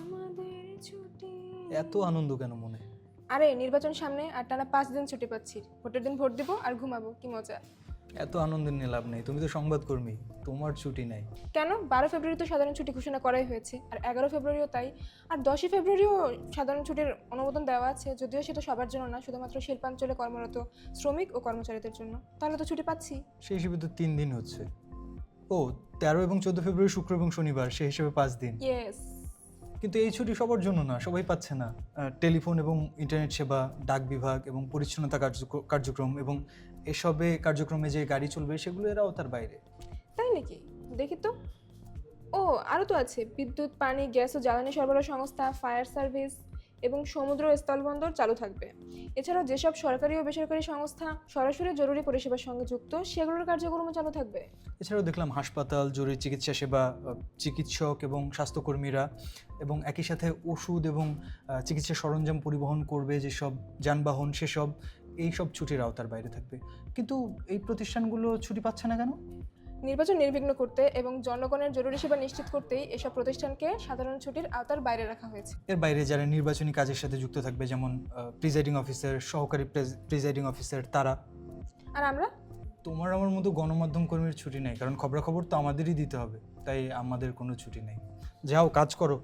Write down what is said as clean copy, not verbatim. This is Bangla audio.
আমাদের ছুটি। এত আনন্দ কেন মনে? আরে নির্বাচন সামনে, আর টানা 5 দিন ছুটি পাচ্ছি। ভোটের দিন ভোট দিব আর ঘুমাবো, কি মজা। এত আনন্দের নিয়ে লাভ নেই, তুমি তো সংবাদকর্মী, তোমার ছুটি নাই। কেন? 12 ফেব্রুয়ারি তো সাধারণ ছুটি ঘোষণা করাই হয়েছে, আর 11 ফেব্রুয়ারিও তাই, আর 10 ফেব্রুয়ারিও সাধারণ ছুটির অনুমোদন দেওয়া আছে, যদিও সেটা সবার জন্য না, শুধুমাত্র শিল্পাঞ্চলে কর্মরত শ্রমিক ও কর্মচারীদের জন্য। তাহলে তো ছুটি পাচ্ছি। সেই হিসেবে তো 3 দিন হচ্ছে। ও 13 এবং 14 ফেব্রুয়ারি শুক্র এবং শনিবার, সেই হিসেবে 5 দিন। ইয়েস। কিন্তু এই ছুটি সবার জন্য না, সবাই পাচ্ছে না। টেলিফোন এবং ইন্টারনেট সেবা, ডাক বিভাগ এবং পরিচ্ছন্নতা কার্যক্রম এবং এসবে কার্যক্রমে যে গাড়ি চলবে সেগুলো এরাও তার বাইরে। তাই নাকি? দেখি তো। ও, আরও তো আছে, বিদ্যুৎ, পানি, গ্যাস ও জ্বালানি সরবরাহ সংস্থা, ফায়ার সার্ভিস এবং সমুদ্র ও স্থলবন্দর চালু থাকবে। এছাড়াও যেসব সরকারি ও বেসরকারি সংস্থা সরাসরি জরুরি পরিষেবার সঙ্গে যুক্ত, সেগুলোর কার্যক্রমও চালু থাকবে। এছাড়াও দেখলাম হাসপাতাল, জরুরি চিকিৎসা সেবা, চিকিৎসক এবং স্বাস্থ্যকর্মীরা এবং একই সাথে ওষুধ এবং চিকিৎসা সরঞ্জাম পরিবহন করবে যেসব যানবাহন, সেসব এইসব ছুটির আওতার বাইরে থাকবে। কিন্তু এই প্রতিষ্ঠানগুলো ছুটি পাচ্ছে না কেন? নির্বাচন নির্বিঘ্ন করতে এবং জনগণের জরুরি সেবা নিশ্চিত করতেই এসব প্রতিষ্ঠানকে সাধারণ ছুটির আওতার বাইরে রাখা হয়েছে। এর বাইরে যারা নির্বাচনী কাজের সাথে যুক্ত থাকবে, যেমন প্রিজাইডিং অফিসার, সহকারী প্রিজাইডিং অফিসার, তারা। আর আমরা? তোমার আমার মতো গণমাধ্যম কর্মীর ছুটি নেই, কারণ খবরাখবর তো আমাদেরই দিতে হবে, তাই আমাদের কোনো ছুটি নেই। যাও কাজ করো।